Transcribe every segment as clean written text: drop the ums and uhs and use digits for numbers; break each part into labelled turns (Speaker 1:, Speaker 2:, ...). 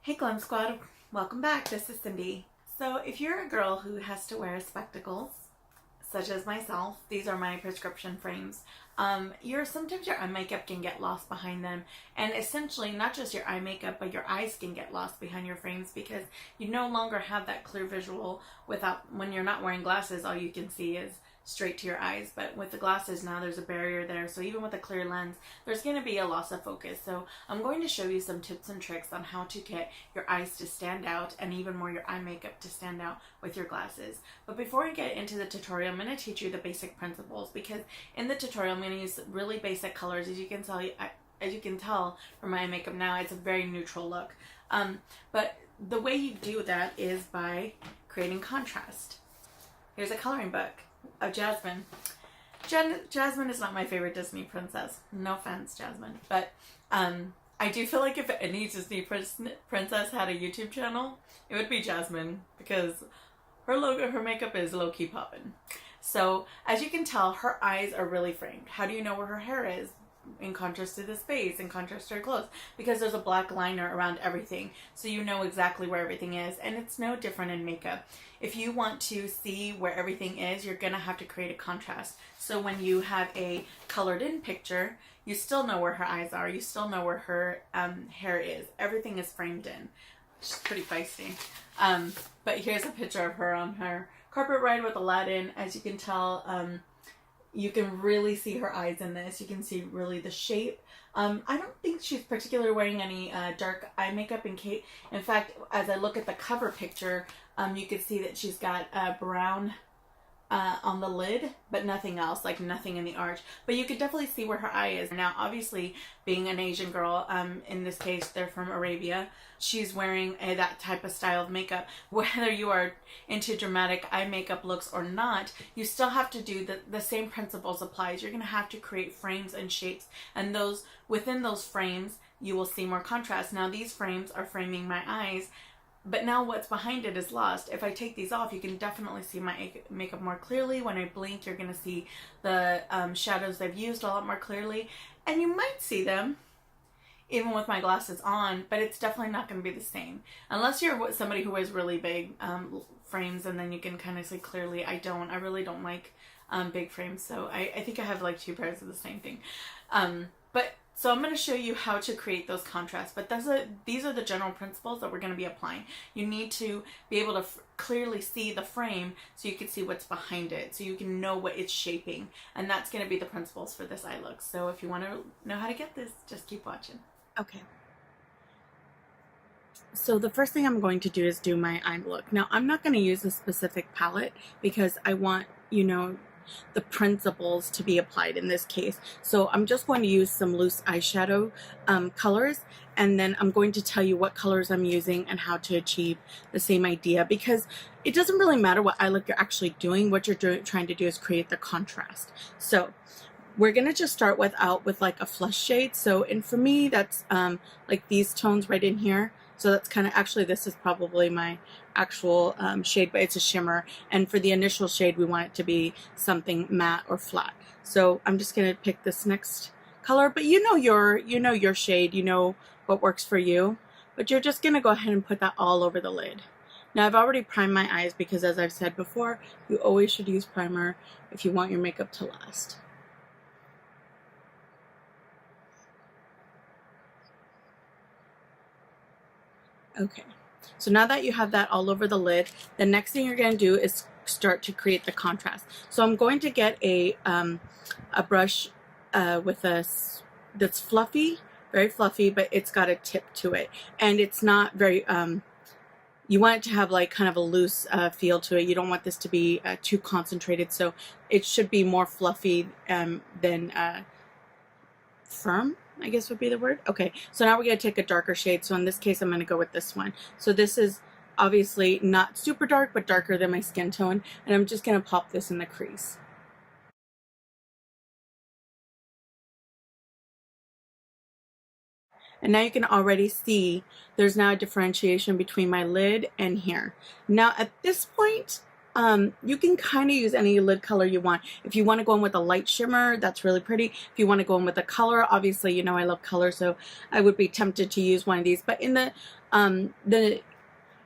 Speaker 1: Hey Glam Squad, welcome back. This is Cindy. So if you're a girl who has to wear spectacles, such as myself, these are my prescription frames, sometimes your eye makeup can get lost behind them, and essentially not just your eye makeup but your eyes can get lost behind your frames because you no longer have that clear visual. When you're not wearing glasses, all you can see is straight to your eyes, but with the glasses now there's a barrier there, so even with a clear lens there's going to be a loss of focus. So I'm going to show you some tips and tricks on how to get your eyes to stand out, and even more your eye makeup to stand out with your glasses. But before I get into the tutorial, I'm going to teach you the basic principles, because in the tutorial I'm going to use really basic colors. As you can tell from my eye makeup now, it's a very neutral look, but the way you do that is by creating contrast. Here's a coloring book of Jasmine. Jasmine is not my favorite Disney princess. No offense, Jasmine. But I do feel like if any Disney princess had a YouTube channel, it would be Jasmine, because her makeup is low-key poppin'. So as you can tell, her eyes are really framed. How do you know where her hair is? In contrast to this face, in contrast to her clothes, because there's a black liner around everything, so you know exactly where everything is. And it's no different in makeup. If you want to see where everything is, you're gonna have to create a contrast. So when you have a colored in picture, you still know where her eyes are, you still know where her hair is. Everything is framed in. She's pretty feisty. But here's a picture of her on her carpet ride with Aladdin. As you can tell, you can really see her eyes in this. You can see really the shape. I don't think she's particularly wearing any dark eye makeup in fact, as I look at the cover picture, you can see that she's got brown on the lid, but nothing else, like nothing in the arch. But you could definitely see where her eye is. Now, obviously, being an Asian girl, in this case, they're from Arabia, she's wearing that type of style of makeup. Whether you are into dramatic eye makeup looks or not, you still have to do the same principles applies. You're going to have to create frames and shapes, and within those frames, you will see more contrast. Now, these frames are framing my eyes, but now what's behind it is lost. If I take these off, you can definitely see my makeup more clearly. When I blink, you're going to see the shadows I've used a lot more clearly. And you might see them even with my glasses on, but it's definitely not going to be the same. Unless you're somebody who wears really big frames, and then you can kind of see clearly. I really don't like big frames, so I think I have like 2 pairs of the same thing. So I'm going to show you how to create those contrasts, but these are the general principles that we're going to be applying. You need to be able to clearly see the frame so you can see what's behind it, so you can know what it's shaping, and that's going to be the principles for this eye look. So if you want to know how to get this, just keep watching. Okay. So the first thing I'm going to do is do my eye look. Now, I'm not going to use a specific palette because I want, the principles to be applied in this case. So I'm just going to use some loose eyeshadow colors, and then I'm going to tell you what colors I'm using and how to achieve the same idea, because it doesn't really matter what eye look you're actually doing. What you're trying to do is create the contrast. So we're going to just start with like a flush shade. So, and for me, that's like these tones right in here. So that's kind of, actually this is probably my actual shade, but it's a shimmer. And for the initial shade, we want it to be something matte or flat. So I'm just going to pick this next color, but you know your shade, you know what works for you, but you're just going to go ahead and put that all over the lid. Now, I've already primed my eyes because, as I've said before, you always should use primer if you want your makeup to last. Okay, so now that you have that all over the lid, the next thing you're going to do is start to create the contrast. So I'm going to get a brush that's fluffy, very fluffy, but it's got a tip to it, and it's not very you want it to have like kind of a loose feel to it. You don't want this to be too concentrated, so it should be more fluffy than firm, I guess would be the word. Okay, so now we're going to take a darker shade. So in this case, I'm going to go with this one. So this is obviously not super dark, but darker than my skin tone. And I'm just going to pop this in the crease. And now you can already see there's now a differentiation between my lid and here. Now at this point, You can kind of use any lid color you want. If you want to go in with a light shimmer, that's really pretty. If you want to go in with a color, obviously, you know I love color, so I would be tempted to use one of these. But in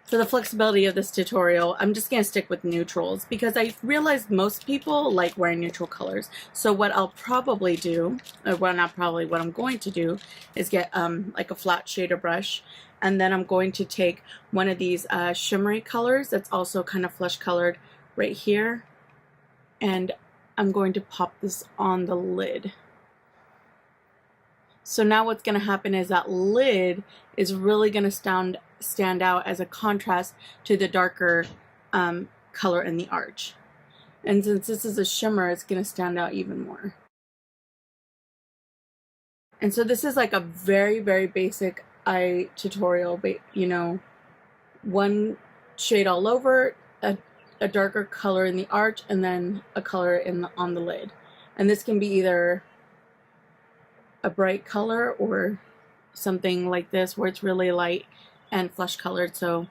Speaker 1: for the flexibility of this tutorial, I'm just going to stick with neutrals because I realized most people like wearing neutral colors. So what I'll probably do, or well, not probably, what I'm going to do is get like a flat shader brush, and then I'm going to take one of these shimmery colors that's also kind of flesh colored right here, and I'm going to pop this on the lid. So now what's going to happen is that lid is really going to stand out as a contrast to the darker color in the arch. And since this is a shimmer, it's going to stand out even more. And so this is like a very, very basic eye tutorial, but you know, one shade all over, a darker color in the arch, and then a color on the lid. And this can be either a bright color or something like this where it's really light and flesh colored. So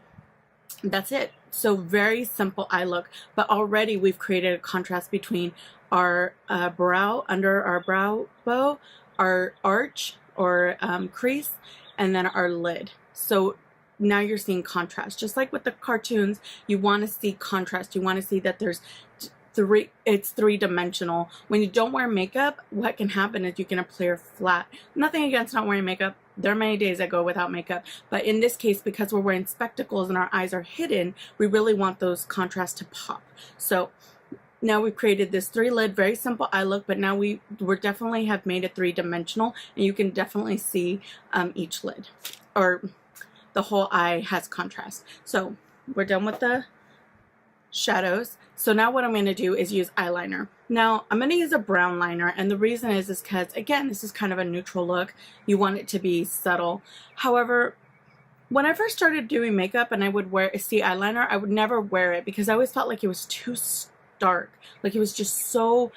Speaker 1: that's it. So very simple eye look, but already we've created a contrast between our brow, under our brow bow, our arch or crease, and then our lid. So now you're seeing contrast. Just like with the cartoons, you want to see contrast. You want to see that there's it's three-dimensional. When you don't wear makeup, what can happen is you can appear flat. Nothing against not wearing makeup. There are many days I go without makeup. But in this case, because we're wearing spectacles and our eyes are hidden, we really want those contrasts to pop. So now we've created this 3-lid, very simple eye look, but now we're definitely have made it three-dimensional, and you can definitely see each lid, or the whole eye has contrast. So we're done with the shadows. So now what I'm going to do is use eyeliner. Now I'm going to use a brown liner, and the reason is because, again, this is kind of a neutral look. You want it to be subtle. However, when I first started doing makeup and I would see eyeliner, I would never wear it because I always felt like it was too stark. Like it was just so,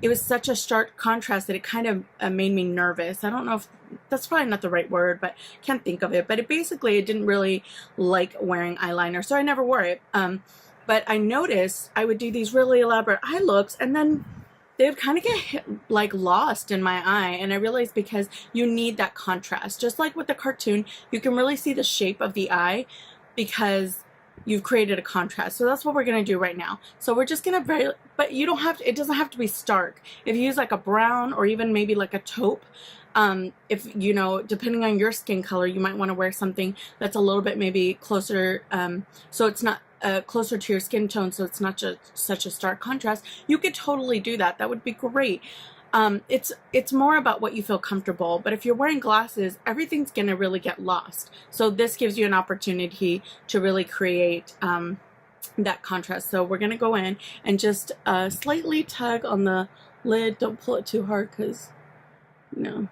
Speaker 1: it was such a stark contrast that it kind of made me nervous. I don't know if that's probably not the right word, but can't think of it. But I didn't really like wearing eyeliner, so I never wore it. But I noticed I would do these really elaborate eye looks, and then they would kind of get like lost in my eye. And I realized because you need that contrast. Just like with the cartoon, you can really see the shape of the eye because you've created a contrast. So that's what we're going to do right now. So we're just going to but you don't have to, it doesn't have to be stark. If you use like a brown or even maybe like a taupe, if you know, depending on your skin color, you might want to wear something that's a little bit maybe closer, so it's not closer to your skin tone, so it's not just such a stark contrast. You could totally do that. That would be great. It's more about what you feel comfortable, but if you're wearing glasses, everything's gonna really get lost. So this gives you an opportunity to really create that contrast. So we're gonna go in and just slightly tug on the lid. Don't pull it too hard because, you know.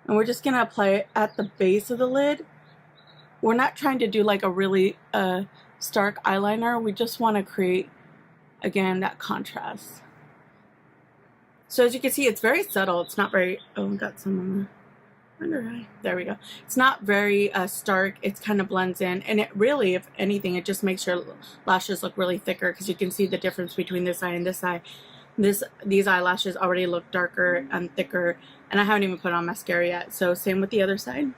Speaker 1: And we're just gonna apply it at the base of the lid. We're not trying to do like a really stark eyeliner. We just want to create, again, that contrast. So as you can see, it's very subtle. It's not very, oh, we got some on the under eye. There we go. It's not very stark. It kind of blends in, and it really, if anything, it just makes your lashes look really thicker because you can see the difference between this eye and this eye. These eyelashes already look darker and thicker, and I haven't even put on mascara yet. So same with the other side.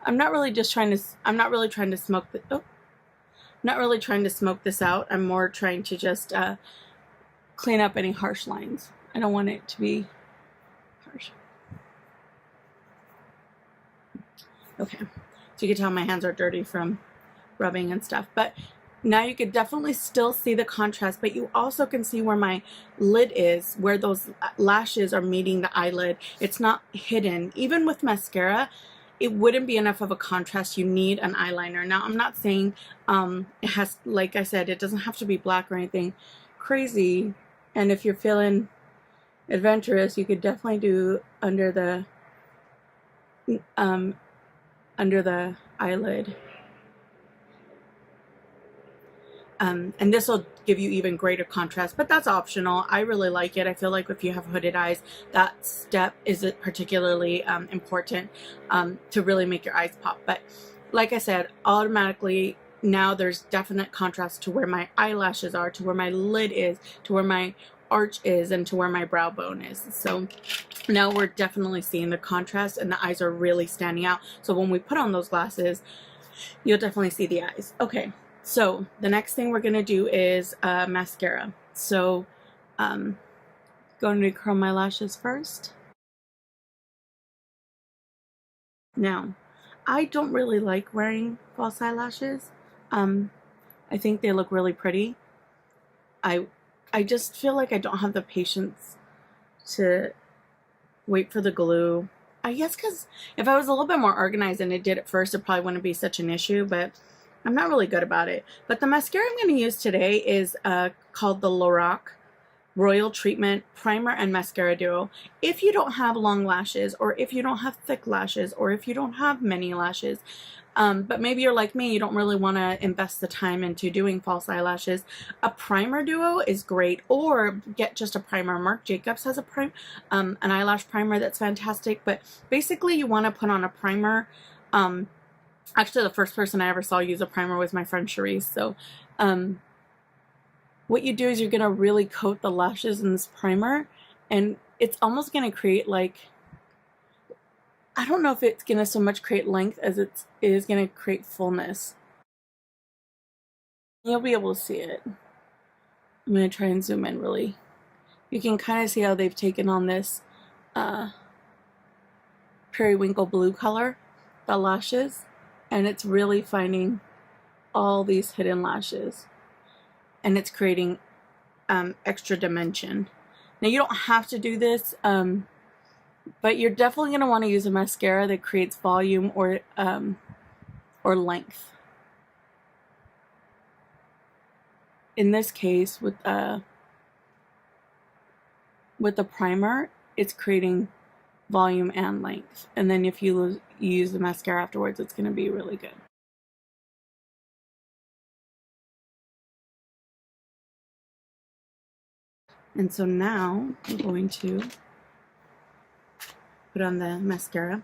Speaker 1: I'm not really trying to smoke this out. I'm more trying to just clean up any harsh lines. I don't want it to be harsh. Okay, so you can tell my hands are dirty from rubbing and stuff, but now you could definitely still see the contrast, but you also can see where my lid is, where those lashes are meeting the eyelid. It's not hidden. Even with mascara, it wouldn't be enough of a contrast. You need an eyeliner. Now, I'm not saying it has, like I said, it doesn't have to be black or anything crazy. And if you're feeling adventurous, you could definitely do under the eyelid.
Speaker 2: And this will give you even greater contrast, but that's optional. I really like it. I feel like if you have hooded eyes, that step is particularly important to really make your eyes pop. But like I said, automatically now there's definite contrast to where my eyelashes are, to where my lid is, to where my arch is, and to where my brow bone is. So now we're definitely seeing the contrast, and the eyes are really standing out. So when we put on those glasses, you'll definitely see the eyes. Okay, so the next thing we're gonna do is mascara. So going to curl my lashes first. Now, I don't really like wearing false eyelashes. I think they look really pretty. I just feel like I don't have the patience to wait for the glue. I guess because if I was a little bit more organized and I did it first, it probably wouldn't be such an issue, but I'm not really good about it. But the mascara I'm going to use today is called the Lorac Royal Treatment Primer and Mascara Duo. If you don't have long lashes, or if you don't have thick lashes, or if you don't have many lashes, but maybe you're like me, you don't really want to invest the time into doing false eyelashes, a primer duo is great, or get just a primer. Marc Jacobs has a an eyelash primer that's fantastic, but basically you want to put on a primer. Actually, the first person I ever saw use a primer was my friend Cherise. So what you do is you're going to really coat the lashes in this primer, and it's almost going to create like, I don't know if it's going to so much create length as it is going to create fullness. You'll be able to see it. I'm going to try and zoom in really. You can kind of see how they've taken on this periwinkle blue color, the lashes, and it's really finding all these hidden lashes, and it's creating extra dimension. Now you don't have to do this, but you're definitely going to want to use a mascara that creates volume or length. In this case, with the primer, it's creating volume and length. And then if you use the mascara afterwards, it's going to be really good. And so now I'm going to put on the mascara.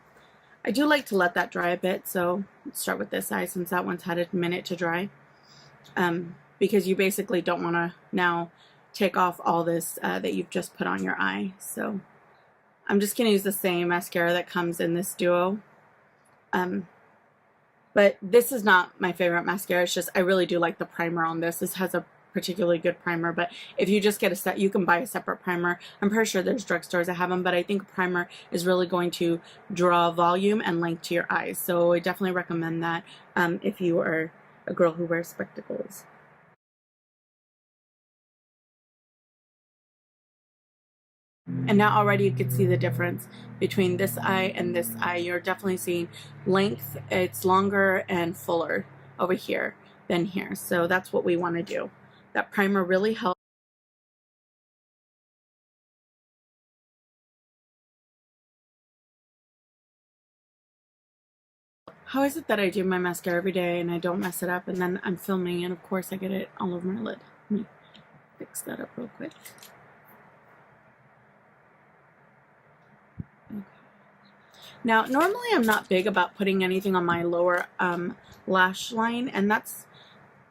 Speaker 2: I do like to let that dry a bit, so let's start with this eye since that one's had a minute to dry. Because you basically don't want to now take off all this that you've just put on your eye. So I'm just going to use the same mascara that comes in this duo. But this is not my favorite mascara. It's just I really do like the primer on this. This has a particularly good primer, but if you just get a set, you can buy a separate primer. I'm pretty sure there's drugstores that have them, but I think primer is really going to draw volume and length to your eyes. So I definitely recommend that if you are a girl who wears spectacles. And now already you can see the difference between this eye and this eye. You're definitely seeing length. It's longer and fuller over here than here. So that's what we want to do. That primer really helps. How is it that I do my mascara every day and I don't mess it up, and then I'm filming and of course I get it all over my lid? Let me fix that up real quick. Now, normally I'm not big about putting anything on my lower lash line, and that's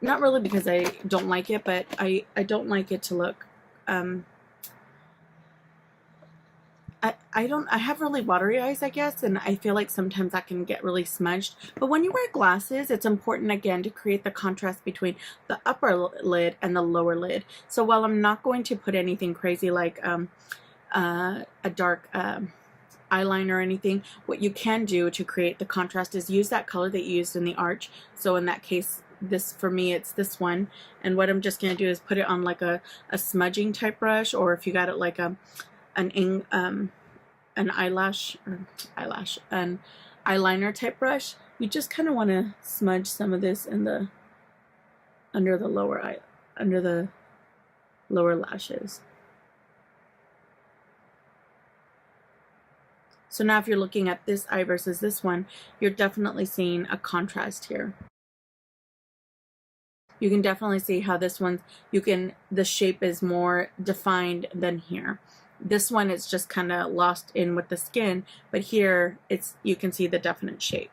Speaker 2: not really because I don't like it, but I don't like it to look, I have really watery eyes, I guess, and I feel like sometimes that can get really smudged. But when you wear glasses, it's important, again, to create the contrast between the upper lid and the lower lid. So while I'm not going to put anything crazy like a dark eyeliner or anything, what you can do to create the contrast is use that color that you used in the arch. So in that case, this, for me, it's this one, and what I'm just going to do is put it on like a smudging type brush, or if you got it like an eyeliner type brush, you just kind of want to smudge some of this in the under the lower lashes. So now if you're looking at this eye versus this one, you're definitely seeing a contrast here. You can definitely see how this one, the shape is more defined than here. This one is just kind of lost in with the skin, but here you can see the definite shape.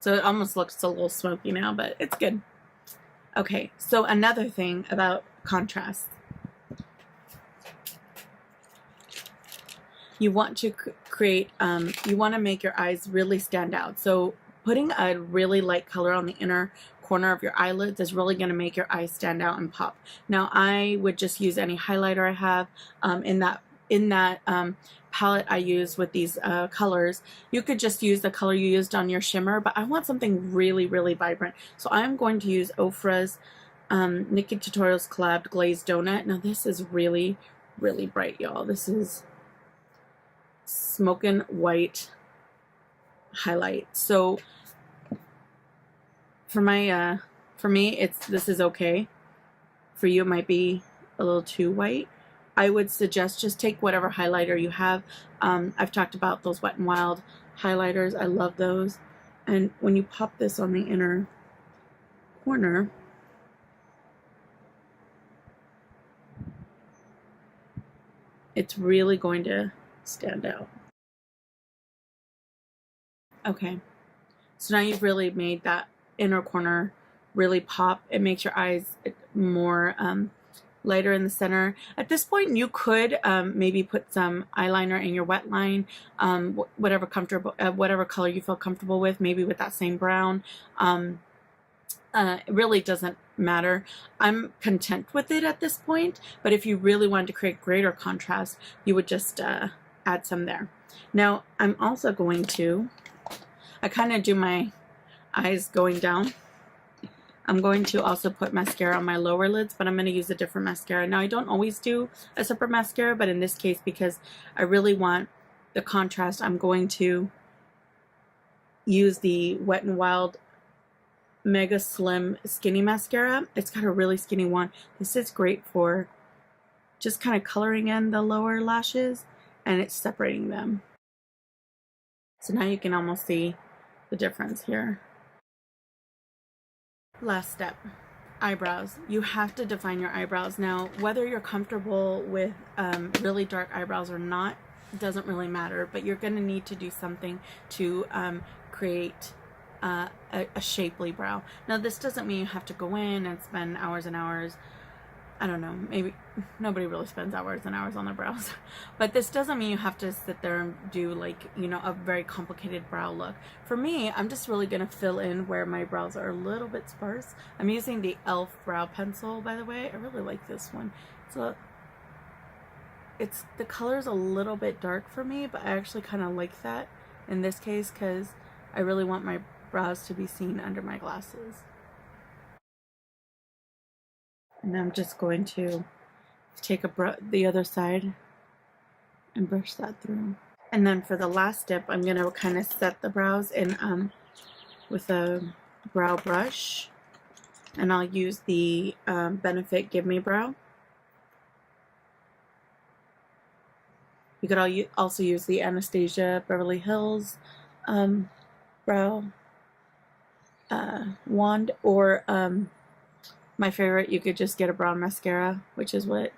Speaker 2: So it almost looks a little smoky now, but it's good. Okay, so another thing about contrast. You want to create, you want to make your eyes really stand out. So putting a really light color on the inner corner of your eyelids is really going to make your eyes stand out and pop. Now I would just use any highlighter I have in that palette I use with these colors. You could just use the color you used on your shimmer, but I want something really, really vibrant. So I'm going to use OFRA's NIKKITUTORIALS collabed Glazed Donut. Now this is really, really bright, y'all. This is smoking white highlight. So for my for me, this is okay. For you, it might be a little too white. I would suggest just take whatever highlighter you have. I've talked about those Wet n Wild highlighters. I love those. And when you pop this on the inner corner, it's really going to stand out. Okay, so now you've really made that inner corner really pop. It makes your eyes more lighter in the center. At this point, you could maybe put some eyeliner in your wet line, whatever color you feel comfortable with, maybe with that same brown. It really doesn't matter. I'm content with it at this point, but if you really wanted to create greater contrast, you would just add some there. Now, I'm also going to, I kind of do my eyes going down. I'm going to also put mascara on my lower lids, but I'm going to use a different mascara. Now, I don't always do a separate mascara, but in this case, because I really want the contrast, I'm going to use the Wet n Wild Mega Slim Skinny Mascara. It's got a really skinny one. This is great for just kind of coloring in the lower lashes, and it's separating them. So now you can almost see the difference here. Last step, eyebrows. You have to define your eyebrows. Now, whether you're comfortable with really dark eyebrows or not doesn't really matter, but you're going to need to do something to create a shapely brow. Now, this doesn't mean you have to go in and spend hours and hours. I don't know, maybe nobody really spends hours and hours on their brows, but this doesn't mean you have to sit there and do, like, you know, a very complicated brow look. For me, I'm just really going to fill in where my brows are a little bit sparse. I'm using the e.l.f. brow pencil, by the way. I really like this one. So the color's a little bit dark for me, but I actually kind of like that in this case because I really want my brows to be seen under my glasses. And I'm just going to take the other side and brush that through. And then for the last step, I'm going to kind of set the brows in with a brow brush. And I'll use the Benefit Gimme Brow. You could also use the Anastasia Beverly Hills brow wand, or my favorite, you could just get a brown mascara, which is what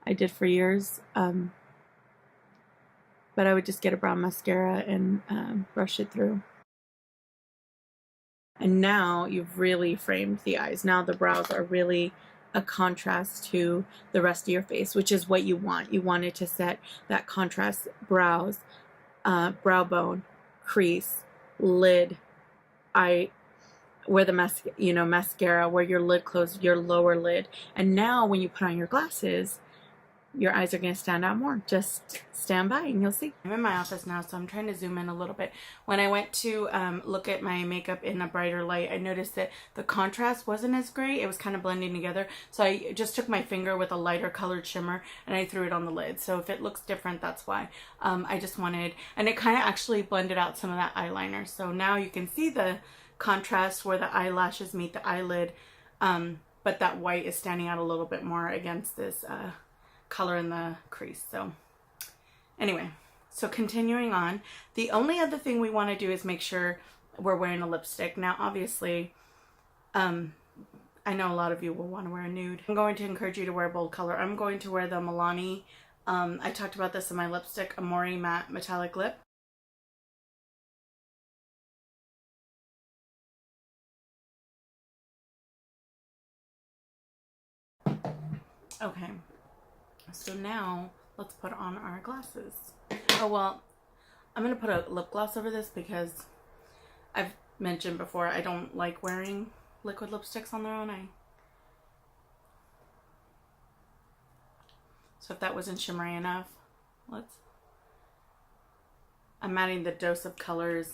Speaker 2: I did for years. But I would just get a brown mascara and brush it through. And now you've really framed the eyes. Now the brows are really a contrast to the rest of your face, which is what you want. You wanted to set that contrast: brows, brow bone, crease, lid, eye, where the mascara, where your lid closed, your lower lid. And now when you put on your glasses, your eyes are going to stand out more. Just stand by and you'll see. I'm in my office now, so I'm trying to zoom in a little bit. When I went to look at my makeup in a brighter light, I noticed that the contrast wasn't as great. It was kind of blending together. So I just took my finger with a lighter colored shimmer and I threw it on the lid. So if it looks different, that's why. I just wanted, and it kind of actually blended out some of that eyeliner. So now you can see the contrast where the eyelashes meet the eyelid, but that white is standing out a little bit more against this color in the crease. So anyway, So continuing on, the only other thing we want to do is make sure we're wearing a lipstick. Now, obviously, I know a lot of you will want to wear a nude. I'm going to encourage you to wear a bold color. I'm going to wear the Milani. I talked about this in my lipstick, Amore Matte Metallic Lip. Okay, so now let's put on our glasses. Oh, well, I'm going to put a lip gloss over this because I've mentioned before I don't like wearing liquid lipsticks on their own. So if that wasn't shimmery enough, I'm adding the Dose of Colors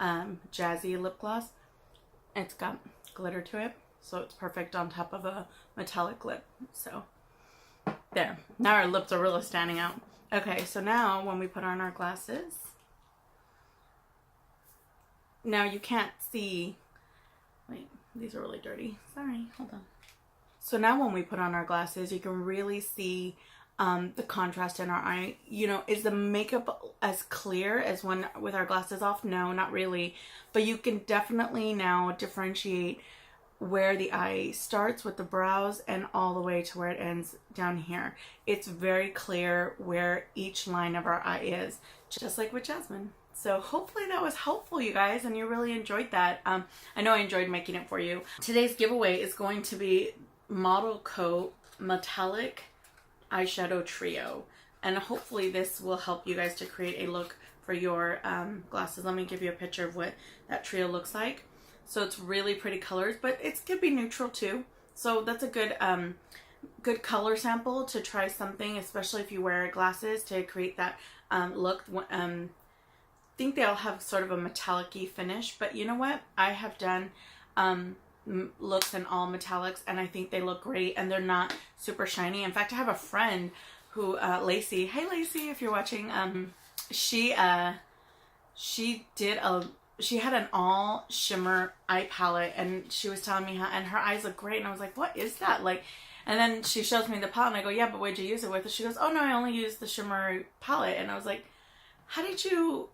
Speaker 2: Jazzy lip gloss. It's got glitter to it, so it's perfect on top of a metallic lip. So there, now our lips are really standing out. Okay, so now when we put on our glasses, now you can't see, wait, these are really dirty. Sorry, hold on. So now when we put on our glasses, you can really see the contrast in our eye. You know, is the makeup as clear as when with our glasses off? No, not really. But you can definitely now differentiate where the eye starts with the brows and all the way to where it ends down here. It's very clear where each line of our eye is, just like with Jasmine. So hopefully that was helpful, you guys, and you really enjoyed that. I know I enjoyed making it for you. Today's giveaway is going to be ModelCo Metallic Eyeshadow Trio, and hopefully this will help you guys to create a look for your glasses. Let me give you a picture of what that trio looks like. So it's really pretty colors, but it could be neutral too. So that's a good good color sample to try something, especially if you wear glasses, to create that look. I think they all have sort of a metallic-y finish, but you know what? I have done looks in all metallics, and I think they look great, and they're not super shiny. In fact, I have a friend who, Lacey. Hey, Lacey, if you're watching. She had an all shimmer eye palette, and she was telling me how, and her eyes look great, and I was like, what is that? Like, and then she shows me the palette, and I go, yeah, but what'd you use it with? And she goes, oh no, I only used the shimmer palette. And I was like, how did you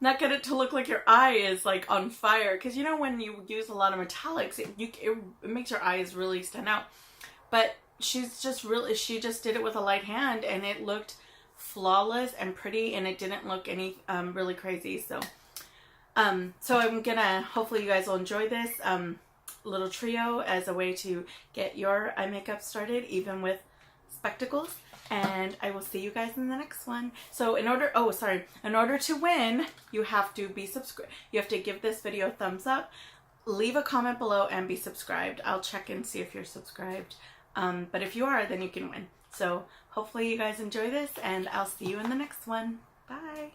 Speaker 2: not get it to look like your eye is like on fire? Because you know, when you use a lot of metallics, it makes your eyes really stand out. But she just did it with a light hand, and it looked flawless and pretty, and it didn't look any really crazy. So so I'm gonna, hopefully you guys will enjoy this little trio as a way to get your eye makeup started, even with spectacles. And I will see you guys in the next one. So in order to win, you have to be subscribed. You have to give this video a thumbs up, leave a comment below, and be subscribed. I'll check and see if you're subscribed. But if you are, then you can win. So hopefully you guys enjoy this, and I'll see you in the next one. Bye.